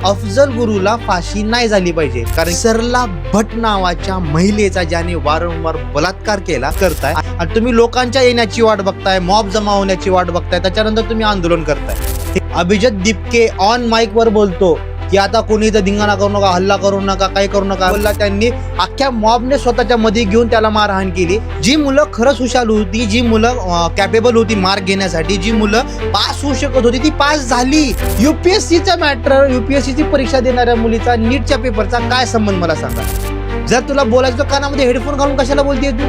अफजल गुरुला फाशी नाही झाली पाहिजे, कारण सरला भट नावाच्या महिलेचा ज्याने वारंवार बलात्कार केला करताय आणि तुम्ही लोकांच्या येण्याची वाट बघताय, मॉब जमा होण्याची वाट बघताय, त्याच्यानंतर तुम्ही आंदोलन करताय. अभिजित दिपके ऑन माईक वर बोलतो की आता कोणी इथं धिंगाणा करू नका, हल्ला करू नका, काही करू नका. बोलला त्यांनी अख्ख्या मॉबने स्वतःच्या मध्ये घेऊन त्याला मारहाण केली. जी मुलं खरंच हुशार होती, जी मुलं कॅपेबल होती मार्क घेण्यासाठी, जी मुलं पास होऊ शकत होती ती पास झाली. युपीएससीचा मॅटर, युपीएससीची परीक्षा देणाऱ्या मुलीचा नीटच्या पेपरचा काय संबंध मला सांगा. जर तुला बोलायचं तर कानामध्ये हेडफोन घालून कशाला बोलतेय तू?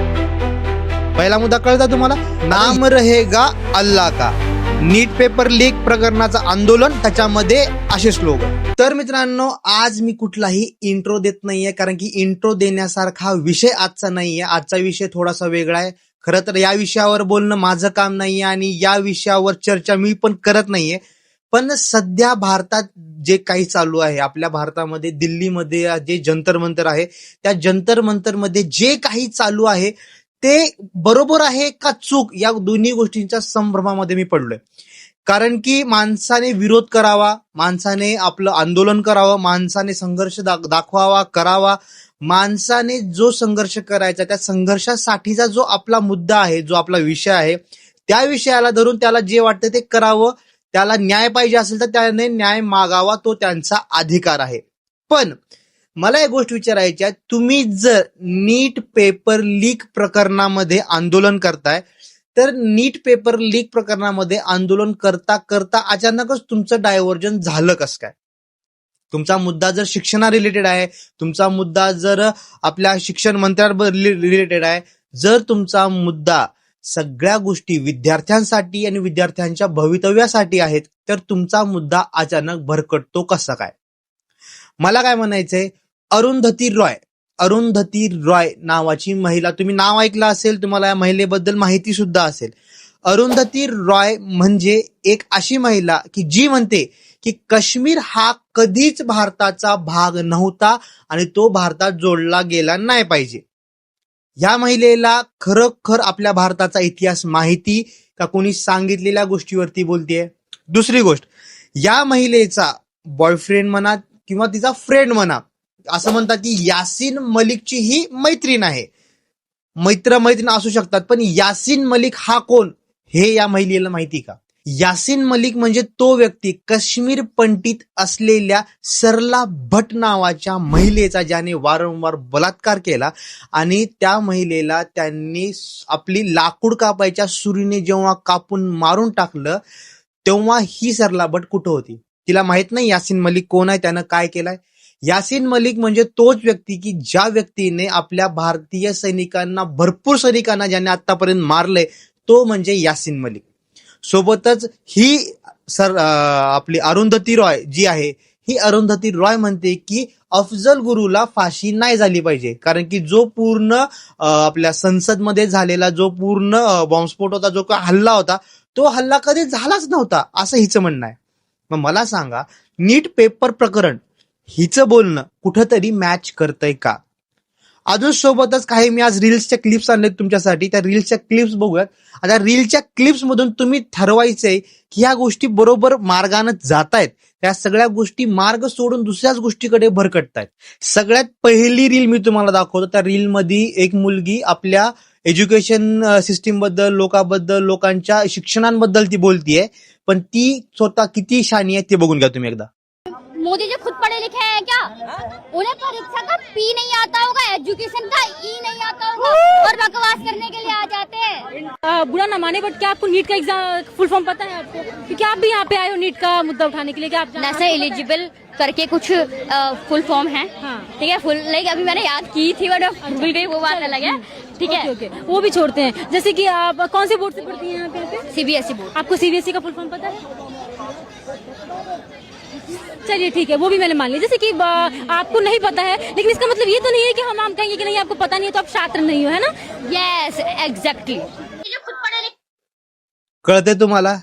पहिला मुद्दा कळता तुम्हाला? नाम रहेगा अल्लाह का. नीट पेपर लीक प्रकरणाचं आंदोलन, त्याच्यामध्ये असे स्लोगन. तर मित्रांनो, आज मी कुठलाही इंट्रो देत नाहीये, कारण की इंट्रो देण्यासारखा विषय आजचा नाहीये. आजचा विषय थोडासा वेगळा आहे. खरं तर या विषयावर बोलणं माझं काम नाहीये आणि या विषयावर चर्चा मी पण करत नाहीये. पण सध्या भारतात जे काही चालू आहे, आपल्या भारतामध्ये दिल्लीमध्ये जे जंतर मंतर आहे, त्या जंतर मंतर मध्ये जे काही चालू आहे ते बरोबर आहे का चूक, या दोन्ही गोष्टींच्या संभ्रमामध्ये मी पडलोय. कारण की माणसाने विरोध करावा, माणसाने आपलं आंदोलन करावं, माणसाने संघर्ष दाखवावा करावा. माणसाने जो संघर्ष करायचा, त्या संघर्षासाठीचा जो आपला मुद्दा आहे, जो आपला विषय आहे, त्या विषयाला धरून त्याला जे वाटतं ते करावं. त्याला न्याय पाहिजे असेल तर त्याने न्याय मागावा, तो त्यांचा अधिकार आहे. पण मला एक गोष्ट विचारायची आहे, तुम्ही जर नीट पेपर लीक प्रकरणामध्ये आंदोलन करताय, तर नीट पेपर लीक प्रकरणामध्ये आंदोलन करता करता अचानकच तुमचं डायव्हर्जन झालं कसं काय? तुमचा मुद्दा जर शिक्षणा रिलेटेड आहे, तुमचा मुद्दा जर आपल्या शिक्षण मंत्र्यांबरोबर रिलेटेड आहे, जर तुमचा मुद्दा सगळ्या गोष्टी विद्यार्थ्यांसाठी आणि विद्यार्थ्यांच्या भवितव्यासाठी आहेत, तर तुमचा मुद्दा अचानक भरकटतो कसा काय? मला काय म्हणायचंय, अरुंधती रॉय नावाची महिला, तुम्ही नाव ऐकलं असेल, तुम्हाला या महिलेबद्दल माहिती सुद्धा असेल. अरुंधती रॉय म्हणजे एक अशी महिला की जी म्हणते की काश्मीर हा कधीच भारताचा भाग नव्हता आणि तो भारतात जोडला गेला नाही पाहिजे. या महिलेला खरोखर आपल्या भारताचा इतिहास माहिती का कोणी सांगितलेल्या गोष्टीवरती बोलतेय? दुसरी गोष्ट, या महिलेचा बॉयफ्रेंड म्हणा किंवा तिचा फ्रेंड म्हणा, असं म्हणतात की यासीन मलिकची ही मैत्रीण आहे. मैत्रीण असू शकतात, पण यासीन मलिक हा कोण हे या महिलेला माहिती का? यासीन मलिक म्हणजे तो व्यक्ती, काश्मीर पंडित असलेल्या सरला भट नावाच्या महिलेचा ज्याने वारंवार बलात्कार केला आणि त्या महिलेला त्यांनी आपली लाकूड कापायच्या सुरीने जेव्हा कापून मारून टाकलं, तेव्हा ही सरला भट कुठं होती? तिला माहित नाही यासीन मलिक कोण आहे, त्यानं काय केलंय? यासीन मलिक म्हणजे तोच व्यक्ती की ज्या व्यक्तीने आपल्या भारतीय सैनिकांना, भरपूर सैनिकांना ज्याने आतापर्यंत मारलंय, तो म्हणजे यासीन मलिक. सोबतच ही आपली अरुंधती रॉय जी आहे, ही अरुंधती रॉय म्हणते की अफजल गुरुला फाशी नाही झाली पाहिजे, कारण की जो पूर्ण आपल्या संसदमध्ये झालेला जो पूर्ण बॉम्बस्फोट होता, जो काही हल्ला होता, तो हल्ला कधी झालाच नव्हता, असं हिचं म्हणणं आहे. मग मला सांगा, नीट पेपर प्रकरण हिचं बोलणं कुठंतरी मॅच करतंय का? अजून सोबतच काही मी आज रील्सच्या क्लिप्स आणलेत तुमच्यासाठी, त्या रील्सच्या क्लिप्स बघूयात. आता रील्सच्या क्लिप्स मधून तुम्ही ठरवायचंय की ह्या गोष्टी बरोबर मार्गाने जातायत, त्या सगळ्या गोष्टी मार्ग सोडून दुसऱ्याच गोष्टीकडे भरकटतायत. सगळ्यात पहिली रील मी तुम्हाला दाखवतो. त्या रील मध्ये एक मुलगी आपल्या एज्युकेशन सिस्टीम बद्दल, लोकांबद्दल, लोकांच्या शिक्षणांबद्दल ती बोलतीये, पण ती स्वतः किती शानी आहे ते बघून घ्या तुम्ही एकदा. मोदी जी खुद पढ़े लिखे हैं क्या? उन्हें परीक्षा का पी नहीं आता होगा, एजुकेशन का ई नहीं आता होगा और बकवास करने के लिए आ जाते हैं. बुरा ना माने, बट क्या आपको नीट का एग्जाम फुल फॉर्म पता है आपको? क्योंकि आप भी यहाँ पे आए हो नीट का मुद्दा उठाने के लिए. क्या आप नेशनल एलिजिबल करके कुछ फुल फॉर्म है, ठीक है, फुल लाइक अभी मैंने याद की थी बट भूल गई, वो बात अलग है. ठीक है, ओके, वो भी छोड़ते हैं. जैसे कि आप कौन से बोर्ड से पढ़ती हैं यहाँ पे? CBSE board. आपको सीबीएसई का फुल फॉर्म पता है? चलिए ठीक है, वो भी मैंने मान लिया. जैसे कि आपको नहीं पता है, लेकिन इसका मतलब ये तो नहीं है कि हम कहेंगे कि नहीं आपको पता नहीं है तो आप छात्र नहीं हो, है ना? Yes exactly. कळते तुम्हाला?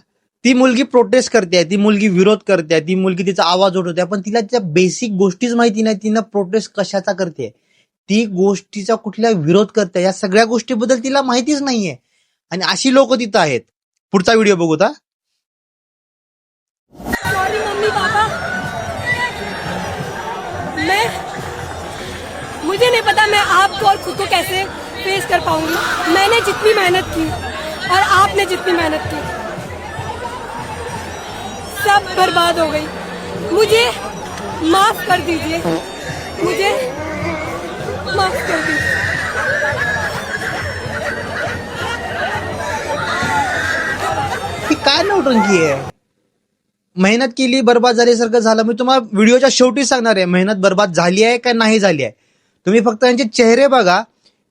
ती मुलगी प्रोटेस्ट करते, ती मुलगी विरोध करते, ती मुलगी तिचा आवाज उठवते, पण तिला त्या बेसिक गोष्टीच माहिती नाही. तिनं प्रोटेस्ट कशाचा करते, ती गोष्टीचा कुठल्या विरोध करते, या सगळ्या गोष्टीबद्दल तिला माहितीच नाहीये. आणि अशी लोक तिथं आहेत. पुढचा व्हिडिओ बघू. मुझे नहीं पता मैं आपको और खुद को कैसे फेस कर पाऊंगी। मैंने जितनी मेहनत की और आपने जितनी मेहनत की सब बर्बाद हो गई। मुझे माफ कर दीजिए, मुझे माफ कर दीजिए। ही काय नौटंकी आहे? मेहनत केली, बर्बाद झाल्यासारखं झालं. मी तुम्हाला व्हिडिओच्या शेवटी सांगणार आहे मेहनत बर्बाद झाली आहे का नाही झाली आहे. तुम्ही फक्त यांचे चेहरे बघा,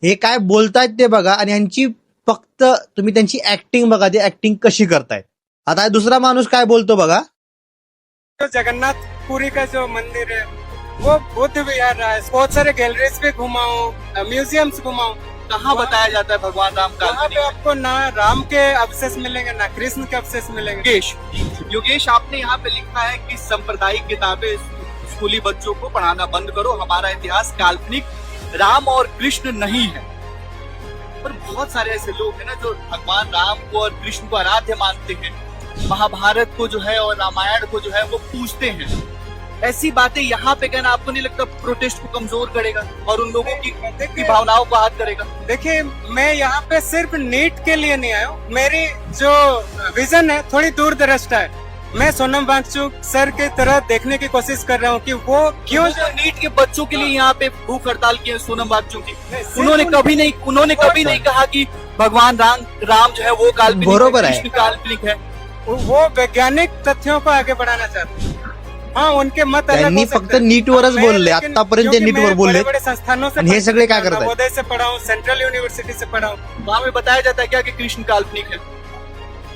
हे काय बोलतायत ते बघा, आणि यांची फक्त तुम्ही त्यांची ऍक्टिंग बघा, ते ऍक्टिंग कशी करतायत. आता हा दुसरा माणूस काय बोलतो बघा. जो जगन्नाथ पुरी का जो मंदिर है वो बुद्ध विहार रहा है। बहुत सारे गैलरीज पे घुमाऊं, म्यूजियम्स घुमाऊं। कहाँ बताया जाता है भगवान राम वहाँ काल्पनिक? पे आपको ना राम के अवशेष मिलेंगे ना कृष्ण के अवशेष मिलेंगे। योगेश आपने यहाँ पे लिखा है कि सांप्रदायिक किताबें स्कूली बच्चों को पढ़ाना बंद करो, हमारा इतिहास काल्पनिक राम और कृष्ण नहीं है। पर बहुत सारे ऐसे लोग हैं ना जो भगवान राम को और कृष्ण को आराध्य मानते हैं, महाभारत को जो है और रामायण को जो है वो पूजते हैं। ऐसी बातें यहाँ पे कहना आपको नहीं लगता प्रोटेस्ट को कमजोर करेगा और उन लोगों की भावनाओं को आहत करेगा? देखिए, मैं यहाँ पे सिर्फ नीट के लिए नहीं आया हूँ। मेरी जो विजन है थोड़ी दूरदृष्टा है। मैं सोनम वांगचुक सर की तरह देखने की कोशिश कर रहा हूँ कि वो क्यों जो नीट के बच्चों के लिए यहाँ पे भूख हड़ताल की है सोनम वांगचुक की, उन्होंने कभी नहीं कहा कि भगवान राम जो है वो काल्पनिक बरोबर है, है। कृष्ण काल्पनिक है। वो वैज्ञानिक तथ्यों को आगे बढ़ाना चाहते हैं। हाँ, उनके मत अलग त्यांनी हो सकते फक्त हैं। नीटवरच मैं बोलले, लेकिन आतापर्यंत ते क्योंकि नीटवर मैं बोलले, बड़े-बड़े संस्थानों से आणि हे सगळे काय करतायत? नवोदय से पढ़ा हूँ, सेंट्रल यूनिवर्सिटी से पढ़ा हूँ। वहाँ पे बताया जाता है क्या कि कृष्ण काल्पनिक है?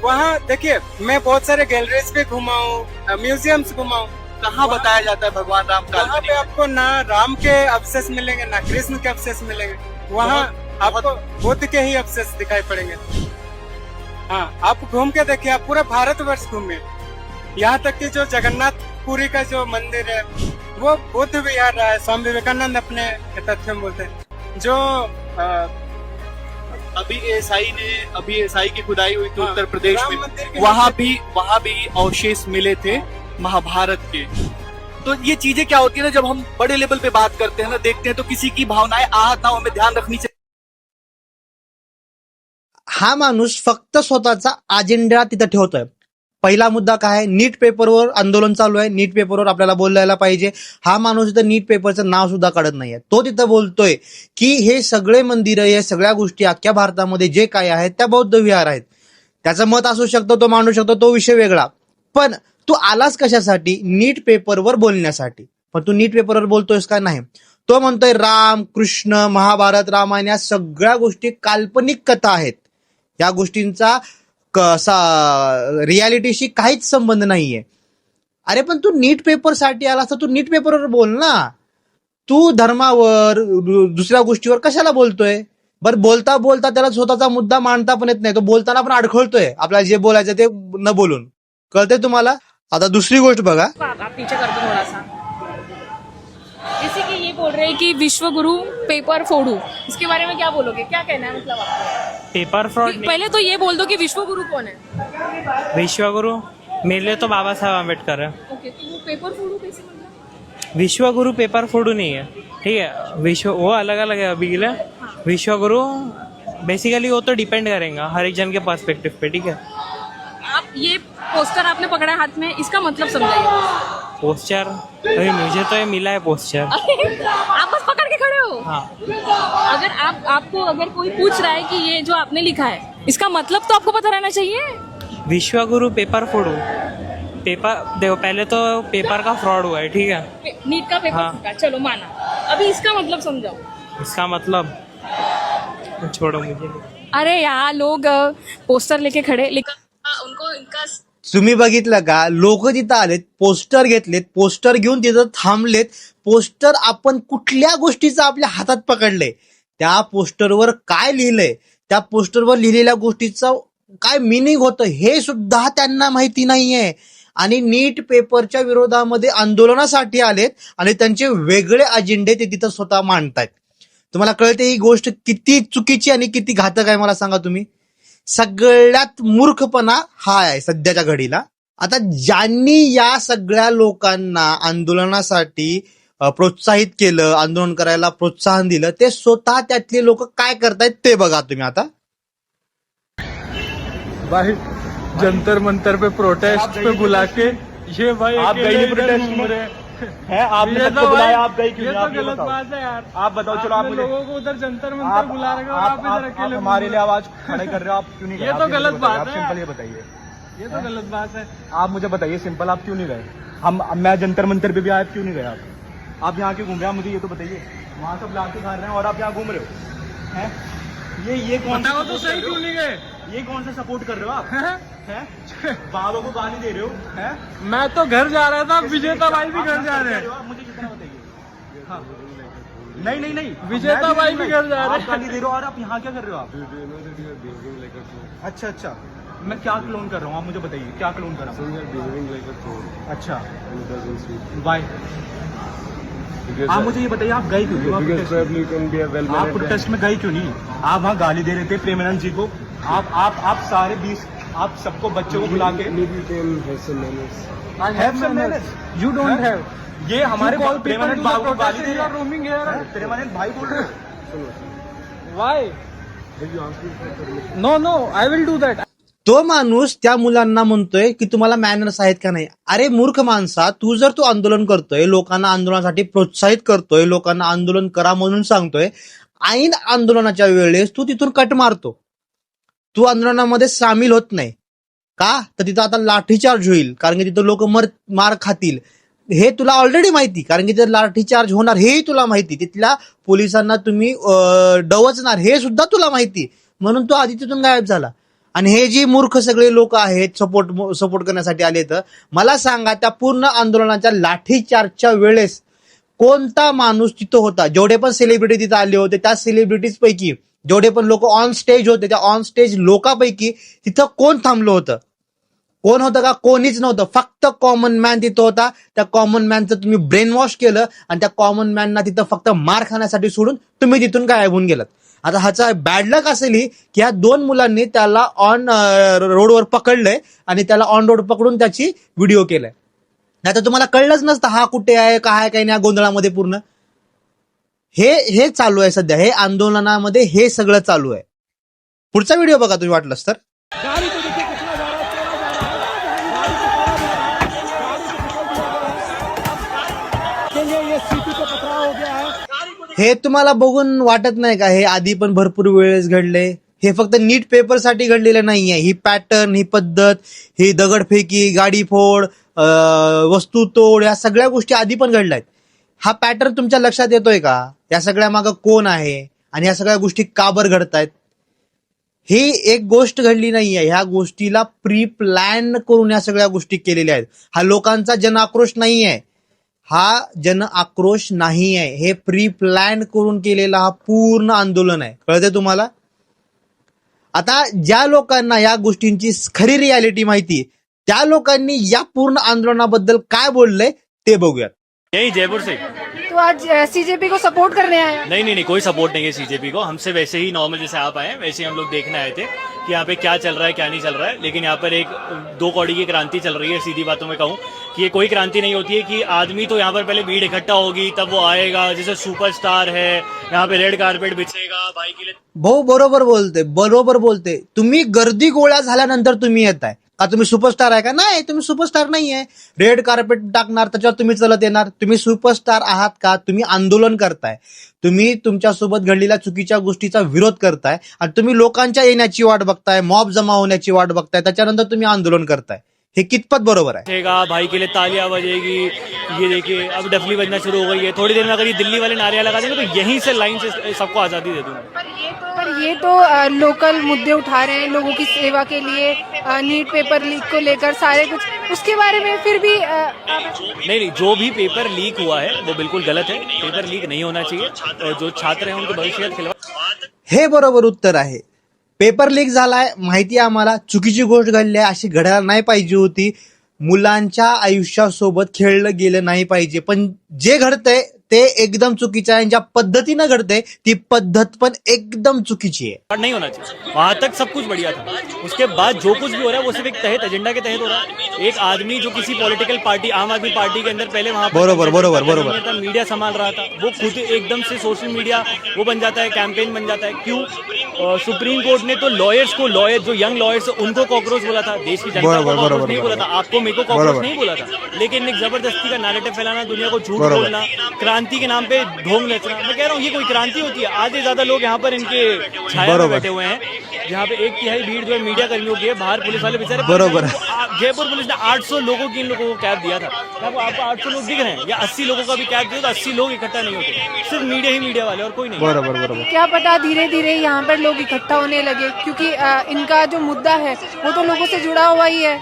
वहाँ देखिए, मैं बहुत सारे गैलरीज पे घुमा हूँ, म्यूजियम्स घुमा हूँ। कहाँ बताया जाता है भगवान राम वहाँ काल्पनिक पे आपको ना राम के अवशेष मिलेंगे ना कृष्ण के अवशेष मिलेंगे। वहाँ आपको बुद्ध के ही अवशेष दिखाई पड़ेंगे। हाँ, आप घूम के देखिए, आप पूरा भारतवर्ष घूमिए। यहाँ तक कि जो जगन्नाथ पुरी का जो मंदिर है वो बुद्ध विहार रहा है। स्वामी विवेकानंद अपने तथ्य में बोलते हैं। जो अभी एएसआई की खुदाई हुई थी हाँ, उत्तर प्रदेश राम में, मंदिर के वहाँ भी अवशेष मिले थे महाभारत के। तो ये चीजें क्या होती है ना, जब हम बड़े लेवल पे बात करते हैं ना, देखते हैं तो किसी की भावनाएं आहत ना हो, हमें ध्यान रखनी चाहिए। हा माणूस फक्त स्वतःचा अजेंडा तिथं ठेवतोय. पहिला मुद्दा काय आहे? नीट पेपरवर आंदोलन चालू आहे, नीट पेपरवर आपल्याला बोलायला पाहिजे. हा माणूस इथं नीट पेपरचं नाव सुद्धा काढत नाहीये. तो तिथं बोलतोय की हे सगळे मंदिरं, या सगळ्या गोष्टी अख्ख्या भारतामध्ये जे काय आहेत त्या बौद्ध विहार आहेत. त्याचं मत असू शकतं, तो मांडू शकतो, तो विषय वेगळा. पण तू आलास कशासाठी? नीट पेपरवर बोलण्यासाठी. पण तू नीट पेपरवर बोलतोयस का? नाही. तो म्हणतोय राम, कृष्ण, महाभारत, रामायण या सगळ्या गोष्टी काल्पनिक कथा आहेत. या गोष्टींचा रियालिटीशी काहीच संबंध नाहीये. अरे पण तू नीट पेपरसाठी आलास तर तू नीट पेपरवर बोल ना. तू धर्मावर, दुसऱ्या गोष्टीवर कशाला बोलतोय? बरं, बोलता बोलता त्याला स्वतःचा मुद्दा मांडता पण येत नाही. तो बोलताना पण अडखळतोय, आपल्याला जे बोलायचं ते न बोलून. कळतंय तुम्हाला? आता दुसरी गोष्ट बघा. आप पीछे कर दो थोड़ा सा। जैसे कि ये बोल रहे हैं कि विश्व गुरु पेपर फोड़ू, इसके बारे में क्या बोलोगे? क्या कहना है मतलब आपका? पेपर फ्रॉड पहले तो ये बोल दो कि विश्व गुरु कौन है? विश्वगुरु मेरे लिए तो बाबा साहब आम्बेडकर है. ओके, तो वो पेपर फोड़ू कैसे मतलब? विश्वगुरु पेपर फोड़ू नहीं है, ठीक है. वो अलग अलग है अभी के लिए. विश्वगुरु बेसिकली वो तो डिपेंड करेगा हर एक जन के पर्सपेक्टिव पे, ठीक है. आप ये पोस्टर आपने पकड़ा हाथ में, इसका मतलब समझाइए। पोस्टर अभी मुझे तो ये मिला है पोस्टर. आप बस पकड़ के खड़े हो। हाँ, अगर आपको अगर कोई पूछ रहा है कि ये जो आपने लिखा है इसका मतलब तो आपको पता रहना चाहिए। विश्वगुरु पेपर फोड़ू. पेपर देखो, पहले तो पेपर का फ्रॉड हुआ है, ठीक है. नीट का पेपर हाँ। फूका, चलो माना। अभी इसका मतलब समझाओ। इसका मतलब छोड़ो मुझे. अरे यहाँ लोग पोस्टर लेके खड़े, लेकिन उनको इनका तुम्ही बघितलं का? लोक तिथं आलेत, पोस्टर घेतलेत, पोस्टर घेऊन तिथं थांबलेत. पोस्टर आपण कुठल्या गोष्टीचं आपल्या हातात पकडले, त्या पोस्टरवर काय लिहिलंय, त्या पोस्टरवर लिहिलेल्या गोष्टीचं काय मिनिंग होतं हे सुद्धा त्यांना माहिती नाहीये. आणि नीट पेपरच्या विरोधामध्ये आंदोलनासाठी आलेत आणि त्यांचे वेगळे अजेंडे ते तिथं स्वतः मांडतायत. तुम्हाला कळते ही गोष्ट किती चुकीची आणि किती घातक आहे? मला सांगा तुम्ही. सगळ्यात मूर्खपणा हा आहे सध्याच्या घडीला. आता ज्यांनी या सगळ्या लोकांना आंदोलनासाठी प्रोत्साहित केलं, आंदोलन करायला प्रोत्साहन दिलं, ते स्वतः त्यातले लोक काय करतायत ते बघा तुम्ही आता. भाई जंतर मंतर पे प्रोटेस्ट पे बुला के ये भाई आप गए नहीं प्रोटेस्ट में? है आपने ये सबको तो बुलाया, भाई- आप गए क्यों ये नहीं? तो आप ये गलत बताओ। बात है यार. आप बताओ, चलो आप आपने मुझे लोगों को उधर जंतर मंतर बुला रहे हो और आप इधर अकेले हमारे घूम लिए आवाज खड़े कर रहे हो, आप क्यों नहीं गए? ये आप तो मुझे गलत बताइए, बात आप है सिंपल यार. ये बताइए, ये तो गलत बात है. आप मुझे बताइए सिंपल, आप क्यों नहीं गए? मैं जंतर मंतर पे भी आया, क्यों नहीं गए आप यहाँ क्यों घूम रहे हैं? मुझे ये तो बताइए. वहाँ सब लाके खा रहे हैं और आप यहाँ घूम रहे हो हैं? ये कौन सा बताओ तो support सही कर रहे हो? क्यों नहीं गए? ये कौन सा सपोर्ट कर रहे हो आप हैं? बाबा को गाली दे रहे हो हैं? मैं तो घर जा रहा था, विजेता भाई भी घर जा रहे हैं. आप मुझे कितना बताइए. हाँ. नहीं विजेता मैं भाई भी घर जा रहे आप गाली दे रहे हो और आप यहाँ क्या कर रहे हो आप? अच्छा मैं क्या क्लोन कर रहा हूँ, आप मुझे बताइए क्या क्लोन कर रहा हूँ? अच्छा बाय. आप मुझे ये बताइए आप गए क्यों नहीं? आप प्रोटेस्ट में गए क्यों नहीं? आप वहाँ गाली दे रहे थे प्रेमानंद जी को. आप सारे 20 आप सबको बच्चों को बुला के have some manners. You don't हैं? have. ये हमारे You call people Premanand to Babu the को गाली protest they and you are रहे roaming here. हैं. प्रेमानंद भाई बोल रहे हो. Why? No, I will do that. तो माणूस त्या मुलांना म्हणतोय की तुम्हाला मॅनर्स आहेत का नाही. अरे मूर्ख माणसा, तू जर तू आंदोलन करतोय, लोकांना आंदोलनासाठी प्रोत्साहित करतोय, लोकांना आंदोलन करा म्हणून सांगतोय, ऐन आंदोलनाच्या वेळेस तू तिथून कट मारतो, तू आंदोलनामध्ये सामील होत नाही का? तर तिथं आता लाठीचार्ज होईल, कारण की तिथं लोक मार खातील हे तुला ऑलरेडी माहिती, कारण की तिथं लाठीचार्ज होणार हेही तुला माहिती, तिथल्या पोलिसांना तुम्ही डवचणार हे सुद्धा तुला माहिती, म्हणून तो आधी तिथून गायब झाला. आणि हे जी मूर्ख सगळे लोक आहेत सपोर्ट करण्यासाठी आले, तर मला सांगा त्या पूर्ण आंदोलनाच्या लाठीचार्जच्या वेळेस कोणता माणूस तिथं होता? जेवढे पण सेलिब्रिटी तिथं आले होते त्या सेलिब्रिटीज पैकी, जेवढे पण लोक ऑन स्टेज होते त्या ऑन स्टेज लोकांपैकी तिथं कोण थांबलं होतं? कोण होतं का? कोणीच नव्हतं. फक्त कॉमन मॅन तिथं होता. त्या कॉमन मॅनचं तुम्ही ब्रेन वॉश केलं आणि त्या कॉमन मॅनना तिथं फक्त मार खाण्यासाठी सोडून तुम्ही तिथून गायब होऊन गेलात. आता ह्याचा बॅड लक असेल की ह्या 2 मुलांनी त्याला ऑन रोडवर पकडलंय आणि त्याला ऑन रोड पकडून त्याची व्हिडिओ केलाय. नाही तर तुम्हाला कळलंच नसतं हा कुठे आहे, काय काही नाही, गोंधळामध्ये पूर्ण हे चालू आहे सध्या. हे आंदोलनामध्ये हे सगळं चालू आहे. पुढचा व्हिडिओ बघा तुम्ही वाटलंच तर. हे तुम्हाला बघून वाटत नाही का हे आधी पण भरपूर वेळेस घडले? हे फक्त नीट पेपरसाठी घडलेलं नाहीये. ही पॅटर्न, ही पद्धत, ही दगडफेकी, गाडी फोड, वस्तू तोड, या सगळ्या गोष्टी आधी पण घडल्यात. हा पॅटर्न तुमच्या लक्षात येतोय का? या सगळ्या मागं कोण आहे आणि या सगळ्या गोष्टी का बरं घडतायत? ही एक गोष्ट घडली नाहीये. ह्या गोष्टीला प्री प्लॅन करून या सगळ्या गोष्टी केलेल्या आहेत. हा लोकांचा जन आक्रोश नाहीये. हा जन आक्रोश नाही आहे. हे प्री प्लॅन करून केलेला हा पूर्ण आंदोलन आहे. कळतंय तुम्हाला? आता ज्या लोकांना या गोष्टींची खरी रियालिटी माहिती, त्या लोकांनी या पूर्ण आंदोलनाबद्दल काय बोललंय ते बघूयात. यही जयपुर से. तो आज सीजेपी को सपोर्ट करने आए हैं? नहीं, कोई सपोर्ट नहीं है सीजेपी को. हमसे वैसे ही नॉर्मल जैसे आप आए हैं वैसे ही हम लोग देखने आए थे कि यहाँ पे क्या चल रहा है क्या नहीं चल रहा है. लेकिन यहाँ पर एक 2 कौड़ी की क्रांति चल रही है. सीधी बातों में कहूँ कि ये कोई क्रांति नहीं होती है कि आदमी तो यहाँ पर पहले भीड़ इकट्ठा होगी तब वो आएगा. जैसे सुपरस्टार है, यहाँ पे रेड कारपेट बिछेगा भाई के लिए. भाऊ बरोबर बोलते. तुम्ही गर्दी गोळा झाल्यानंतर तुम्ही येताय का? तुम्ही सुपरस्टार आहे का? नाही, तुम्ही सुपरस्टार नाही आहे. रेड कार्पेट टाकणार त्याच्यावर तुम्ही चलत येणार. तुम्ही सुपरस्टार आहात का? तुम्ही आंदोलन करताय, तुम्ही तुमच्यासोबत घडलेल्या चुकीच्या गोष्टीचा विरोध करताय आणि तुम्ही लोकांच्या येण्याची वाट बघताय, मॉब जमा होण्याची वाट बघताय, त्याच्यानंतर तुम्ही आंदोलन करताय. हे कितपत बरोबर आहे? भाई के लिए तालियां बजेगी. ये देखिए अब डफली बजना शुरू हो गई है. थोड़ी देर में अगर ये दिल्ली वाले नारे लगा देंगे तो यहीं से लाइन से सबको आजादी दे दूंगा. पर ये तो लोकल मुद्दे उठा रहे हैं लोगों की सेवा के लिए, नीट पेपर लीक को लेकर सारे कुछ, उसके बारे में फिर भी नहीं, जो भी पेपर लीक हुआ है वो बिल्कुल गलत है. पेपर लीक नहीं होना चाहिए और जो छात्र हैं उनके भविष्य का खिलवाड़. हे बरोबर उत्तर आहे. पेपर लीक झालाय माहिती आहे आम्हाला, चुकीची गोष्ट घडली आहे, अशी घडायला नाही पाहिजे होती. मुलांच्या आयुष्यासोबत खेळलं गेलं नाही पाहिजे, पण जे घडतंय ते एकदम चुकीचं आहे. ज्या पद्धतीनं घडतंय ती पद्धत पण एकदम चुकीची आहे. नहीं होना चाहिए। वहां तक सब कुछ बढ़िया था, उसके बाद जो कुछ भी हो रहा है वो सिर्फ एक तहत एजेंडा के तहत हो रहा है। एक आदमी जो किसी पॉलिटिकल पार्टी, आम आदमी पार्टी के अंदर पहले वहां पर मीडिया संभाल रहा था, वो खुद एकदम से सोशल मीडिया वो बन जाता है, कैंपेन बन जाता है। क्यों? सुप्रीम कोर्ट ने तो लॉयर्स को, जो यंग लॉयर्स उनको कॉकरोच बोला था, देश की जनता को कॉकरोच नहीं बोला था, आपको मेरे को कॉकरोच नहीं बोला था। लेकिन एक जबरदस्ती का नैरेटिव फैलाना, दुनिया को झूठ बोलना, क्रांति के नाम पे ढोंग नचना, मैं कह रहा हूँ ये कोई क्रांति होती है? आधे ज्यादा लोग यहाँ पर इनके छाया में बैठे हुए हैं, जहाँ पे 1/3 भीड़ जो है मीडिया कर्मियों की है, बाहर पुलिस वाले बेचारे। बरोबर। जयपुर पुलिस ने 800 लोगों की इन लोगों को कैब दिया था। आपको 800 लोग दिख रहे हैं, या 80 लोगों का भी कैब दिया तो 80 लोग इकट्ठा नहीं होते, सिर्फ मीडिया ही मीडिया वाले और कोई नहीं। बरोबर. क्या पता धीरे धीरे यहाँ पर लोग इकट्ठा होने लगे, क्योंकि इनका जो मुद्दा है वो तो लोगों से जुड़ा हुआ ही है।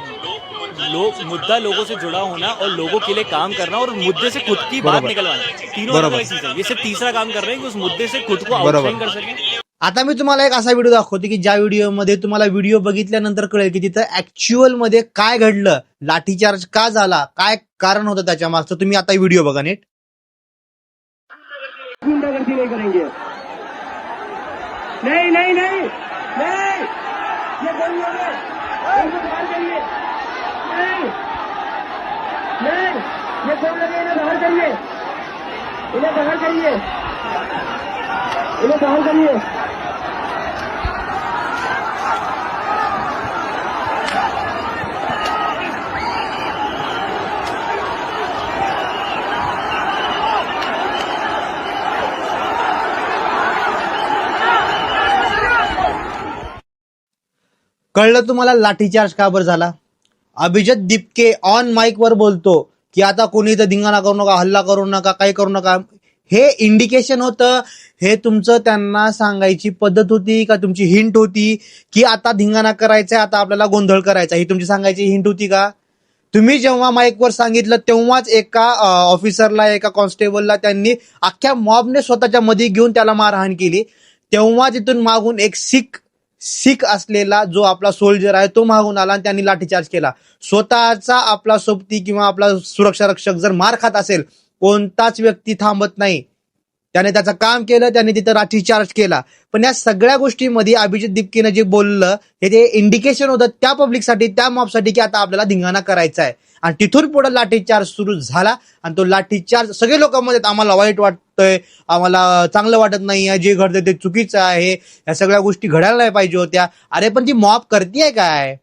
मुद्दा लोगों से जुड़ा होना और लोगों के लिए काम करना और मुद्दे से खुद की बात निकलवाना, तीनों अलग अलग चीजें हैं। ये सिर्फ तीसरा काम कर रहे हैं कि उस मुद्दे से खुद को आउटशाइन कर सकें। आता मी तुम्हाला एक असा व्हिडिओ दाखवतो की ज्या व्हिडिओमध्ये तुम्हाला व्हिडिओ बघितल्यानंतर कळेल की तिथं ऍक्च्युअल मध्ये काय घडलं, लाठीचार्ज का झाला, काय कारण होतं त्याच्या मागचं. तुम्ही आता व्हिडिओ बघा नीट. गुंडागर्दी नहीं करेंगे, नहीं नहीं नहीं नहीं, ये कोई नहीं है, इनको बाहर करिए, नहीं नहीं, ये कौन लगे, इन्हें बाहर करिए, इन्हें बाहर करिए, इन्हें बाहर करिए. कळलं तुम्हाला लाठीचार्ज का बरं झाला? अभिजित दिपके ऑन माईक वर बोलतो की आता कोणी इथं धिंगाणा करू नका, हल्ला करू नका, काही करू नका. हे इंडिकेशन होतं, हे तुमचं त्यांना सांगायची पद्धत होती का तुमची हिंट होती की आता धिंगाणा करायचा, आता आपल्याला गोंधळ करायचा, ही तुमची सांगायची हिंट होती का? तुम्ही जेव्हा माईकवर सांगितलं तेव्हाच एका ऑफिसरला, एका कॉन्स्टेबलला त्यांनी अख्ख्या मॉबने स्वतःच्या मध्ये घेऊन त्याला मारहाण केली. तेव्हा तिथून मागून एक सिख असलेला जो आपला सोल्जर आहे तो मागून आला आणि त्यांनी लाठीचार्ज केला. स्वतःचा आपला सोबती किंवा आपला सुरक्षा रक्षक जर मार खात असेल, कोणताच व्यक्ती थांबत नाही. त्याने त्याचं काम केलं, त्याने तिथं लाठीचार्ज केला. पण या सगळ्या गोष्टीमध्ये अभिजित दिपकेनं जे बोललं हे ते इंडिकेशन होतं त्या पब्लिकसाठी, त्या मॉबसाठी की आता आपल्याला धिंगाणा करायचा आहे. आणि तिथून पुढे लाठीचार्ज सुरू झाला आणि तो लाठीचार्ज सगळे लोक म्हणतात आम्हाला वाईट वाटतंय, आम्हाला चांगलं वाटत नाहीये, जे घडतंय ते चुकीचं आहे, या सगळ्या गोष्टी घडायला नाही पाहिजे होत्या. अरे पण ती मॉब करतेय काय?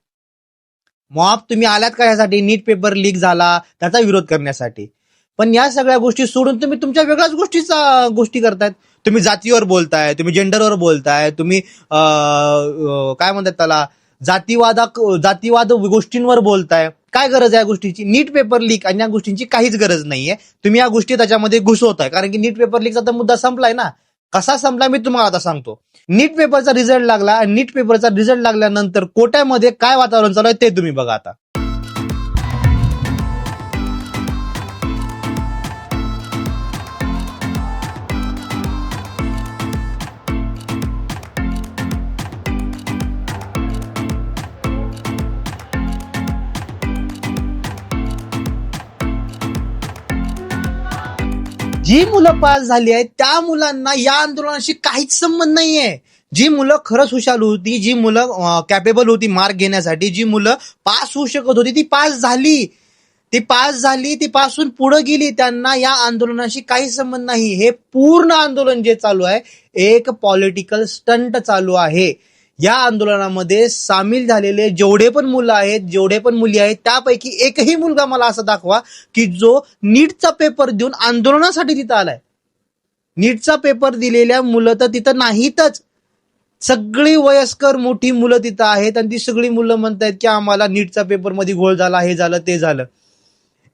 मॉब तुम्ही आल्यात का ह्यासाठी? नीट पेपर लीक झाला त्याचा विरोध करण्यासाठी. पण या सगळ्या गोष्टी सोडून तुम्ही तुमच्या वेगळ्याच गोष्टी करतायत. तुम्ही जातीवर बोलताय, तुम्ही जेंडरवर बोलताय, तुम्ही काय म्हणतात त्याला जातीवाद गोष्टींवर बोलताय. काय गरज आहे या गोष्टीची? नीट पेपर लीक आणि या गोष्टींची काहीच गरज नाहीये. तुम्ही या गोष्टी त्याच्यामध्ये घुसवताय, कारण की नीट पेपर लीकचा तर मुद्दा संपलाय ना. कसा संपला मी तुम्हाला आता सांगतो. नीट पेपरचा रिझल्ट लागला आणि नीट पेपरचा रिझल्ट लागल्यानंतर कोट्यामध्ये काय वातावरण चालू आहे ते तुम्ही बघा आता. जी मुलं पास झाली आहेत त्या मुलांना या आंदोलनाशी काहीच संबंध नाहीये. जी मुलं खरंच हुशार होती, जी मुलं कॅपेबल होती मार्क घेण्यासाठी, जी मुलं पास होऊ शकत होती ती पास झाली, ती पासून पुढे गेली. त्यांना या आंदोलनाशी काही संबंध नाही. हे पूर्ण आंदोलन जे चालू आहे एक पॉलिटिकल स्टंट चालू आहे. या आंदोलनामध्ये सामील झालेले जेवढे पण मुलं आहेत, जेवढे पण मुली आहेत, त्यापैकी एकही मुलगा मला असं दाखवा की जो नीटचा पेपर देऊन आंदोलनासाठी तिथं आलाय. नीटचा पेपर दिलेल्या मुलं तर तिथं नाहीतच. सगळी वयस्कर मोठी मुलं तिथं आहेत आणि ती सगळी मुलं म्हणतायत की आम्हाला नीटचा पेपर मध्ये घोळ झाला, हे झालं ते झालं.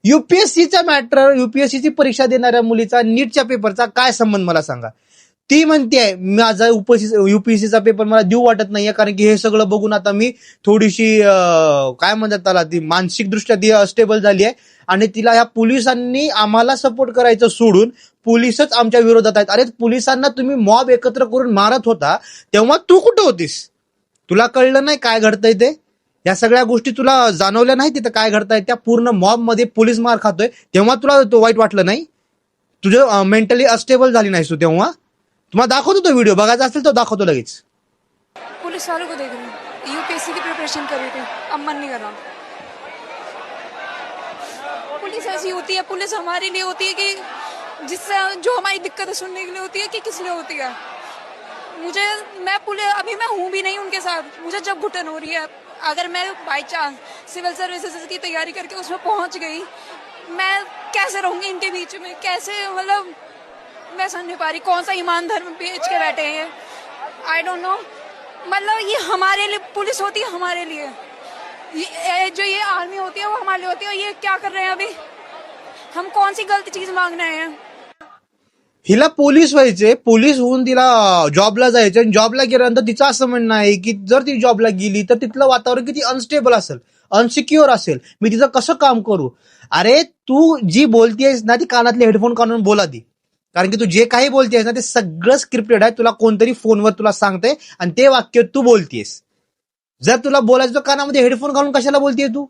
युपीएससीचा मॅटर, युपीएससीची परीक्षा देणाऱ्या मुलीचा नीटच्या पेपरचा काय संबंध मला सांगा. ती म्हणते माझा युपीएससीचा पेपर मला देऊ वाटत नाहीये, कारण की हे सगळं बघून आता मी थोडीशी काय म्हणतात त्याला, ती मानसिक दृष्ट्या ती अस्टेबल झाली आहे आणि तिला ह्या पोलिसांनी आम्हाला सपोर्ट करायचं सोडून पोलिसच आमच्या विरोधात आहेत. अरे पोलिसांना तुम्ही मॉब एकत्र करून मारत होता तेव्हा तू कुठं होतीस? तुला कळलं नाही काय घडतंय ते? या सगळ्या गोष्टी तुला जाणवल्या नाही तिथं काय घडताय? त्या पूर्ण मॉब मध्ये पोलीस मार खातोय तेव्हा तुला तो वाईट वाटलं नाही? तुझं मेंटली अनस्टेबल झाली नाहीस तू तेव्हा? तुम्हाला दाखवतो तो व्हिडिओ, बघायचा असेल तर दाखवतो लगेच. पुलिस वालों को देख रही हूँ, यूपीएससी की प्रिपरेशन कर रही थी, अब मन नहीं कर रहा. पुलिस ऐसी होती है, पुलिस हमारे लिए होती है कि जिससे जो हमारी दिक्कतें सुनने के लिए होती है कि किस लिए होती है. मैं पुलिस अभी मैं हूँ भी नहीं उनके साथ, मुझे जब घुटन हो रही है, अगर मैं बाई चांस सिविल सर्विसेज की तैयारी करके उसमें पहुंच गई, मैं कैसे रहूंगी इनके बीच में? कैसे, मतलब मैं समझ नहीं पा रही कौन सा ईमान धर्म बेच के बैठे हैं. I don't know. मतलब ये हमारे लिए पुलिस होती है, हमारे लिए. जो ये आर्मी होती है वो हमारे लिए होती है. ये क्या कर रहे हैं अभी? हम कौन सी गलत चीज मांग रहे हैं? हिला पोलीस व्हायचे, पोलीस होऊन तिला जॉबला जायचं आणि जॉबला गेल्यानंतर तिचं असं म्हणणं आहे की जर ती जॉबला गेली तर तिथलं वातावरण किती अनस्टेबल असेल, अनसिक्युअर असेल, मी तिचं कसं काम करू? अरे तू जी बोलतेस ना ती कानातले हेडफोन काढून बोला ती, कारण की तू जे काही बोलतेस ना ते सगळं स्क्रिप्टेड आहे. तुला कोणतरी फोनवर तुला सांगते आणि ते वाक्य तू बोलतेस. जर तुला बोलायचं तर कानामध्ये हेडफोन घालून कशाला बोलतेय तू?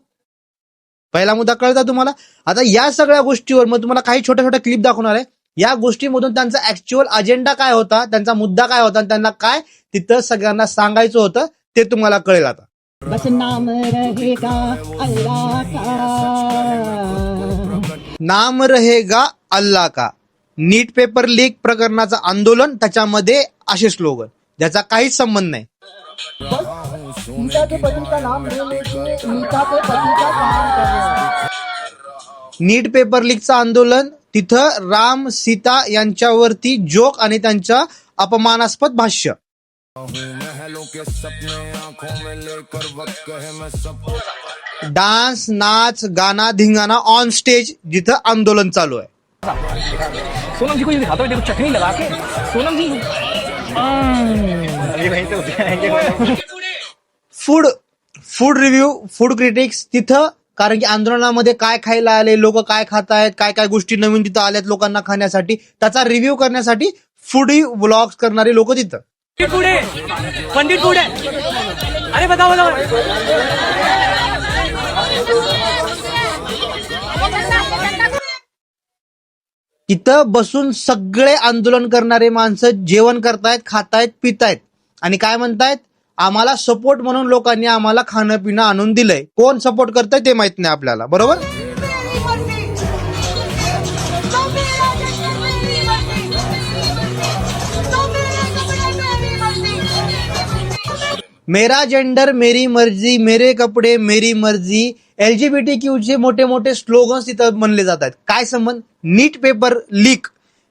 पहिला मुद्दा कळता तुम्हाला? आता या सगळ्या गोष्टीवर मग तुम्हाला काही छोट्या छोट्या क्लिप दाखवणार आहे. या गोष्टीमधून त्यांचा ऍक्च्युअल अजेंडा काय होता, त्यांचा मुद्दा काय होता, त्यांना काय तिथं सगळ्यांना सांगायचं होतं ते तुम्हाला कळेल आता. बस नाम रहेगा अल्लाह का, नाम रहेगा अल्लाह का. नीट पेपर लीक प्रकरणाचं आंदोलन, त्याच्यामध्ये असे स्लोगन ज्याचा काहीच संबंध नाही. सीता के पति का नाम ले लेके नीता के पति का काम कर रहे हैं. नीट पेपर लीकचं आंदोलन, तिथं राम सीता यांच्यावरती जोक आणि त्यांच्या अपमानास्पद भाष्य. डान्स, नाच, गाना, धिंगाणा ऑन स्टेज, जिथं आंदोलन चालू आहे. सोनम जी को ये दिखाता हूँ, देखो चटनी लगा के सोनम जी. फूड रिव्ह्यू, फूड क्रिटिक्स तिथं, कारण की आंदोलनामध्ये काय खायला आले, लोक काय खात आहेत, काय काय गोष्टी नवीन तिथं आल्यात लोकांना खाण्यासाठी, त्याचा रिव्ह्यू करण्यासाठी फूडी व्लॉग्स करणारे लोक तिथं. पंडित फूड है. अरे बताओ. तिथं बसून सगळे आंदोलन करणारे माणसं जेवण करतायत, खातायत, पितायत आणि काय म्हणतायत, आम्हाला सपोर्ट म्हणून लोकांनी आम्हाला खाणं पिणं आणून दिलंय. कोण सपोर्ट करतंय ते माहित नाही आपल्याला, बरोबर? मेरा जेंडर मेरी मर्जी, मेरे कपडे मेरी मर्जी, LGBTQ चे मोठे मोठे स्लोगन्स तिथं म्हणले जातात. काय संबंध? नीट पेपर लीक,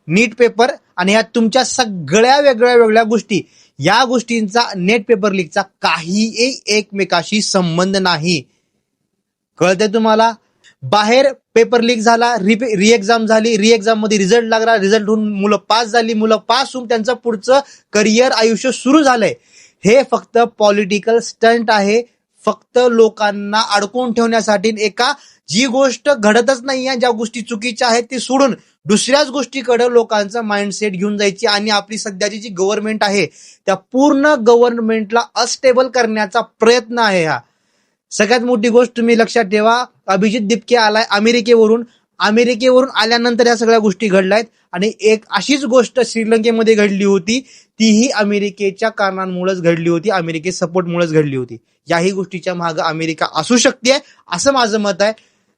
नीट पेपर आणि यात तुमच्या सगळ्या वेगळ्या वेगळ्या गोष्टी, या गोष्टींचा नेट पेपर लीकचा काहीही एकमेकाशी संबंध नाही. कळतंय तुम्हाला? बाहेर पेपर लीक झाला, री एक्झाम झाली, री एक्झाम मध्ये रिझल्ट लागला, रिझल्ट होऊन मुलं पास झाली, मुलं पास होऊन त्यांचं पुढचं करिअर आयुष्य सुरू झालंय. हे फक्त पॉलिटिकल स्टंट आहे, फक्त लोकांना अडकवून ठेवण्यासाठी. एका जी गोष्ट घडतच नाहीये, ज्या गोष्टी चुकीच्या आहेत ती सोडून दुसऱ्याच गोष्टीकडे लोकांचा माइंडसेट घेऊन जायची आणि आपली सध्याची जी गव्हर्नमेंट आहे त्या पूर्ण गव्हर्नमेंटला अस्टेबल करण्याचा प्रयत्न आहे हा. सगळ्यात मोठी गोष्ट तुम्ही लक्षात ठेवा, अभिजित दिपके आलाय अमेरिकेवरून आल्यानंतर या सगळ्या गोष्टी घडल्यात आणि एक अशीच गोष्ट श्रीलंकेमध्ये घडली होती, तीही अमेरिकेच्या कारणांमुळेच घडली होती, अमेरिके सपोर्टमुळेच घडली होती. याही गोष्टीच्या मागे अमेरिका असू शकते असं माझं मत आहे.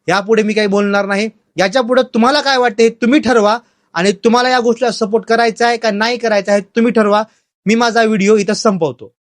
यापुढे मी काही बोलणार नाही. याच्या पुढे तुम्हाला काय वाटते तुम्ही ठरवा आणि तुम्हाला या गोष्टीला सपोर्ट करायचा आहे का नाही करायचा आहे तुम्ही ठरवा. मी माझा व्हिडिओ इथं संपवतो.